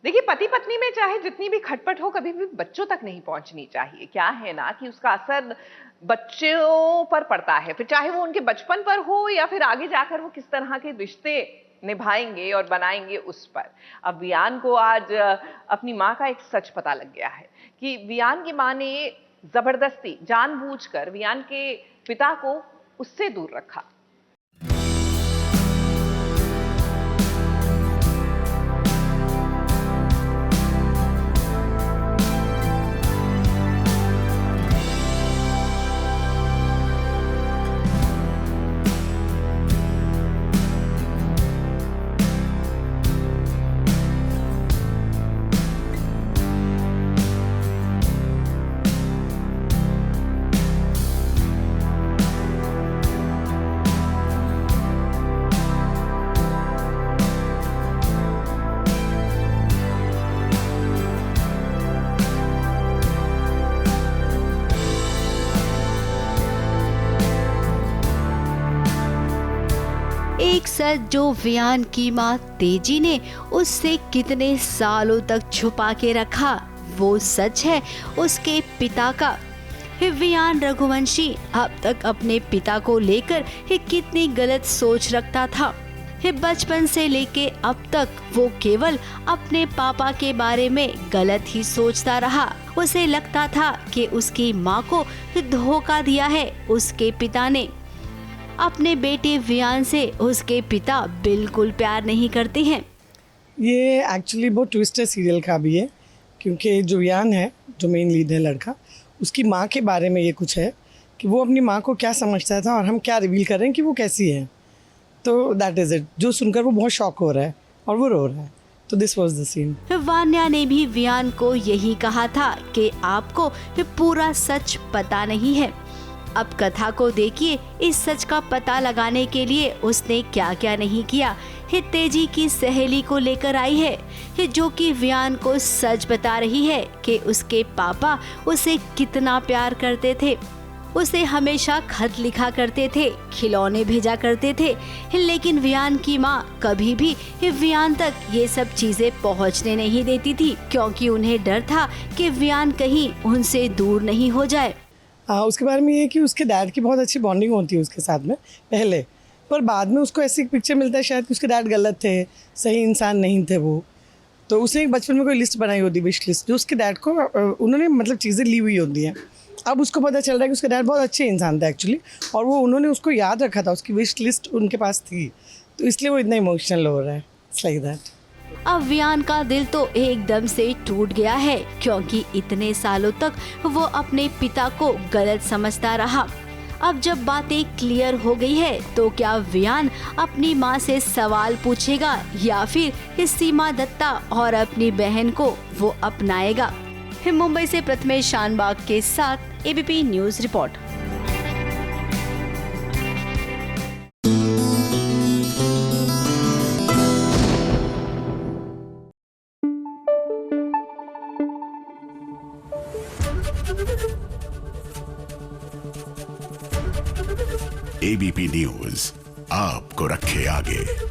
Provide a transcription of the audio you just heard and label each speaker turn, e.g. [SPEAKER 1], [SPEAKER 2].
[SPEAKER 1] देखिए, पति पत्नी में चाहे जितनी भी खटपट हो, कभी भी बच्चों तक नहीं पहुंचनी चाहिए। क्या है ना कि उसका असर बच्चों पर पड़ता है, फिर चाहे वो उनके बचपन पर हो या फिर आगे जाकर वो किस तरह के रिश्ते निभाएंगे और बनाएंगे उस पर। अब वियान को आज अपनी माँ का एक सच पता लग गया है कि वियान की माँ ने जबरदस्ती जानबूझकर वियान के पिता को उससे दूर रखा।
[SPEAKER 2] एक सच जो वियान की माँ तेजी ने उससे कितने सालों तक छुपा के रखा, वो सच है उसके पिता का। वियान रघुवंशी अब तक अपने पिता को लेकर कितनी गलत सोच रखता था। बचपन से लेके अब तक वो केवल अपने पापा के बारे में गलत ही सोचता रहा। उसे लगता था कि उसकी माँ को धोखा दिया है उसके पिता ने। अपने बेटे वियान से उसके पिता बिल्कुल प्यार नहीं करते हैं।
[SPEAKER 3] ये एक्चुअली बहुत ट्विस्टेड सीरियल का भी है, क्योंकि जो वियान है, जो मेन लीड है लड़का, उसकी माँ के बारे में ये कुछ है कि वो अपनी माँ को क्या समझता था और हम क्या रिवील कर रहे हैं कि वो कैसी है। तो दैट इज़ इट, जो सुनकर वो बहुत शॉक हो रहा है और वो रो रहा है। तो this was the scene.
[SPEAKER 2] Vanya ने भी वियान को यही कहा था कि आपको पूरा सच पता नहीं है। अब कथा को देखिए, इस सच का पता लगाने के लिए उसने क्या क्या नहीं किया। तेजी की सहेली को लेकर आई है जो कि वियान को सच बता रही है कि उसके पापा उसे कितना प्यार करते थे। उसे हमेशा खत लिखा करते थे, खिलौने भेजा करते थे, लेकिन वियान की माँ कभी भी वियान तक ये सब चीजें पहुँचने नहीं देती थी, क्योंकि उन्हें डर था कि वियान कहीं उनसे दूर नहीं हो जाए।
[SPEAKER 3] उसके बारे में ये है कि उसके डैड की बहुत अच्छी बॉन्डिंग होती है उसके साथ में पहले, पर बाद में उसको ऐसी पिक्चर मिलता है शायद कि उसके डैड गलत थे, सही इंसान नहीं थे वो। तो उसने एक बचपन में कोई लिस्ट बनाई होती है, विश लिस्ट, जो उसके डैड को उन्होंने मतलब चीज़ें ली हुई होती हैं। अब उसको पता चल रहा है कि उसका डैड बहुत अच्छे इंसान था एक्चुअली, और वो उन्होंने उसको याद रखा था, उसकी विश लिस्ट उनके पास थी, तो इसलिए वो इतना इमोशनल हो रहा है। It's like that.
[SPEAKER 2] अब वियान का दिल तो एकदम से टूट गया है, क्योंकि इतने सालों तक वो अपने पिता को गलत समझता रहा। अब जब बातें क्लियर हो गई है, तो क्या वियान अपनी माँ से सवाल पूछेगा या फिर सीमा दत्ता और अपनी बहन को वो अपनाएगा? मुंबई से प्रथमेश शानबाग के साथ ABP news report.
[SPEAKER 4] ABP news आपको रखे आगे।